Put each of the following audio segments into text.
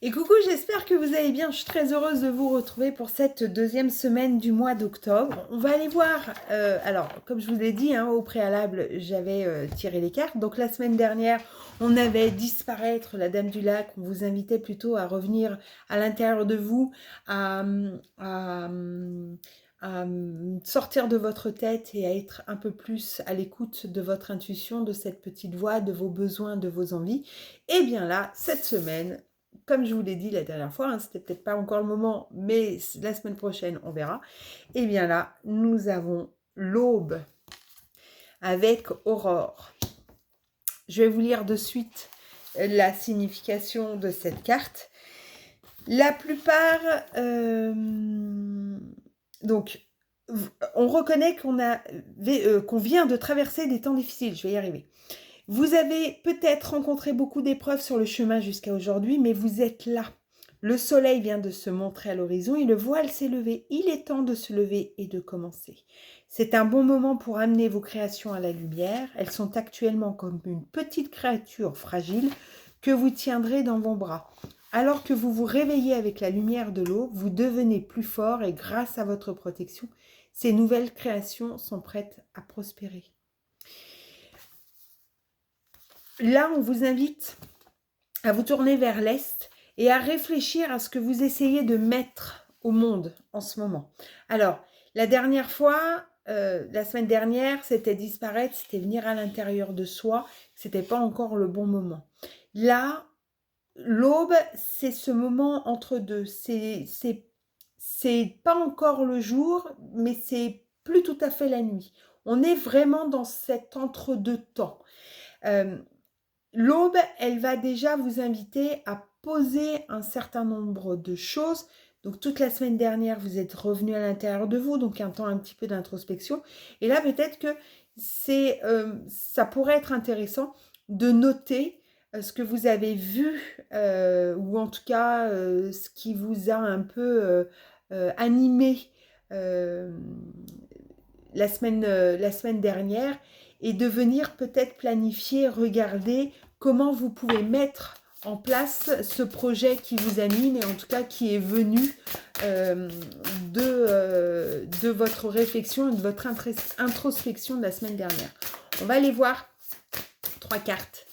Et coucou, j'espère que vous allez bien. Je suis très heureuse de vous retrouver pour cette deuxième semaine du mois d'octobre. On va aller voir, alors comme je vous l'ai dit au préalable, j'avais tiré les cartes. Donc la semaine dernière, on avait disparaître la Dame du Lac. On vous invitait plutôt à revenir à l'intérieur de vous, à, à, à sortir de votre tête et à être un peu plus à l'écoute de votre intuition, de cette petite voix, de vos besoins, de vos envies. Et bien là, cette semaine, comme je vous l'ai dit la dernière fois, c'était peut-être pas encore le moment, mais la semaine prochaine, on verra. Et bien là, nous avons l'aube avec Aurore. Je vais vous lire de suite la signification de cette carte. La plupart, donc, on reconnaît qu'on vient de traverser des temps difficiles. Je vais y arriver. Vous avez peut-être rencontré beaucoup d'épreuves sur le chemin jusqu'à aujourd'hui, mais vous êtes là. Le soleil vient de se montrer à l'horizon et le voile s'est levé. Il est temps de se lever et de commencer. C'est un bon moment pour amener vos créations à la lumière. Elles sont actuellement comme une petite créature fragile que vous tiendrez dans vos bras. Alors que vous vous réveillez avec la lumière de l'eau, vous devenez plus fort et grâce à votre protection, ces nouvelles créations sont prêtes à prospérer. Là, on vous invite à vous tourner vers l'Est et à réfléchir à ce que vous essayez de mettre au monde en ce moment. Alors, la dernière fois, la semaine dernière, c'était disparaître, c'était venir à l'intérieur de soi, c'était pas encore le bon moment. Là, l'aube, c'est ce moment entre deux. C'est pas encore le jour, mais c'est plus tout à fait la nuit. On est vraiment dans cet entre-deux temps. L'aube, elle va déjà vous inviter à poser un certain nombre de choses. Donc toute la semaine dernière, vous êtes revenu à l'intérieur de vous, donc un temps un petit peu d'introspection. Et là, peut-être que ça pourrait être intéressant de noter ce que vous avez vu, ou en tout cas ce qui vous a un peu animé la semaine dernière, et de venir peut-être planifier, regarder comment vous pouvez mettre en place ce projet qui vous anime et en tout cas qui est venu de votre réflexion et de votre introspection de la semaine dernière. On va aller voir 3 cartes.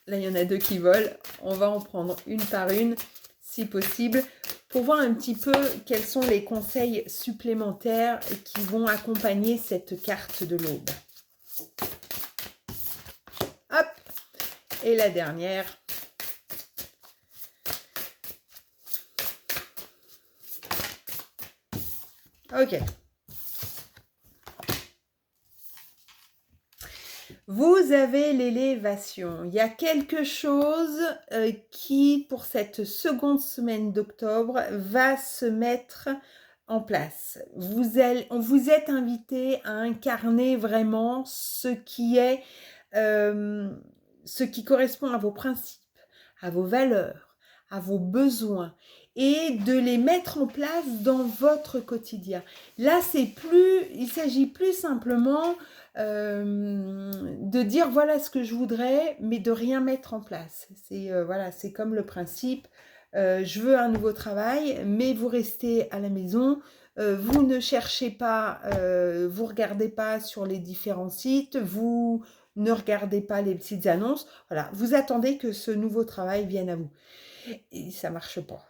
Là, il y en a 2 qui volent. On va en prendre une par une, si possible, pour voir un petit peu quels sont les conseils supplémentaires qui vont accompagner cette carte de l'aube. Hop! Et la dernière. Ok. Vous avez l'élévation. Il y a quelque chose qui, pour cette seconde semaine d'octobre, va se mettre en place. On vous est invité à incarner vraiment ce qui correspond à vos principes, à vos valeurs, à vos besoins, et de les mettre en place dans votre quotidien. Là, il s'agit plus simplement de dire voilà ce que je voudrais, mais de rien mettre en place. C'est comme le principe, je veux un nouveau travail, mais vous restez à la maison, vous ne cherchez pas, vous regardez pas sur les différents sites, vous ne regardez pas les petites annonces, voilà, vous attendez que ce nouveau travail vienne à vous. Et ça marche pas.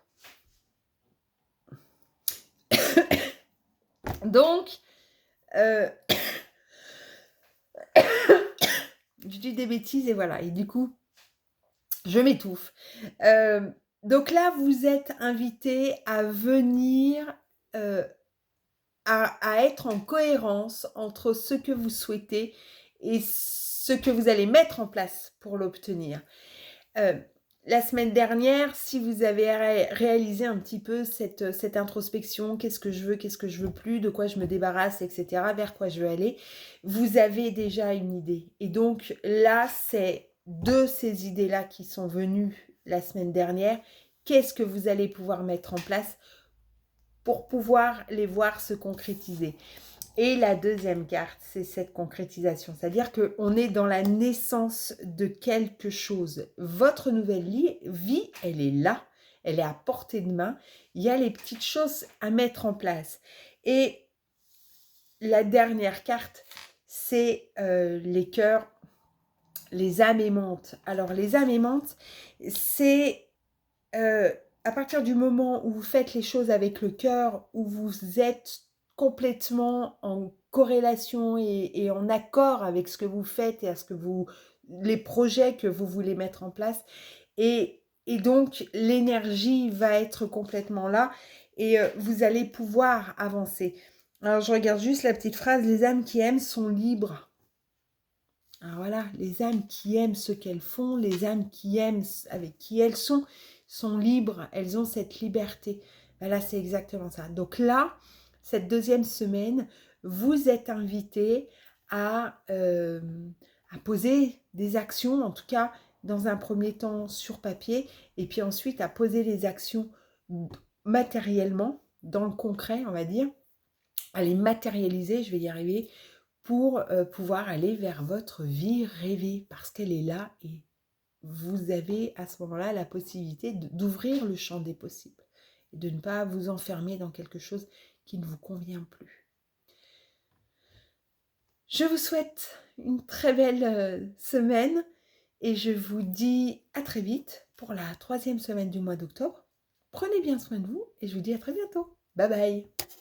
Donc, je dis des bêtises et voilà. Et du coup, je m'étouffe. Donc là, vous êtes invité à venir à être en cohérence entre ce que vous souhaitez et ce que vous allez mettre en place pour l'obtenir. La semaine dernière, si vous avez réalisé un petit peu cette introspection, qu'est-ce que je veux plus, de quoi je me débarrasse, etc., vers quoi je veux aller, vous avez déjà une idée. Et donc là, c'est de ces idées-là qui sont venues la semaine dernière, qu'est-ce que vous allez pouvoir mettre en place pour pouvoir les voir se concrétiser. Et la deuxième carte, c'est cette concrétisation. C'est-à-dire qu'on est dans la naissance de quelque chose. Votre nouvelle vie, elle est là. Elle est à portée de main. Il y a les petites choses à mettre en place. Et la dernière carte, c'est les cœurs, les âmes aimantes. Alors, les âmes aimantes, c'est à partir du moment où vous faites les choses avec le cœur, où vous êtes complètement en corrélation et en accord avec ce que vous faites et à ce que les projets que vous voulez mettre en place. Et donc, l'énergie va être complètement là et vous allez pouvoir avancer. Alors, je regarde juste la petite phrase, les âmes qui aiment sont libres. Alors voilà, les âmes qui aiment ce qu'elles font, les âmes qui aiment avec qui elles sont libres, elles ont cette liberté. Voilà, c'est exactement ça. Donc là, cette deuxième semaine, vous êtes invités à poser des actions, en tout cas dans un premier temps sur papier, et puis ensuite à poser les actions matériellement, dans le concret, on va dire, à les matérialiser, je vais y arriver, pour pouvoir aller vers votre vie rêvée, parce qu'elle est là et vous avez à ce moment-là la possibilité d'ouvrir le champ des possibles et de ne pas vous enfermer dans quelque chose qui ne vous convient plus. Je vous souhaite une très belle semaine et je vous dis à très vite pour la 3e semaine du mois d'octobre. Prenez bien soin de vous et je vous dis à très bientôt. Bye bye.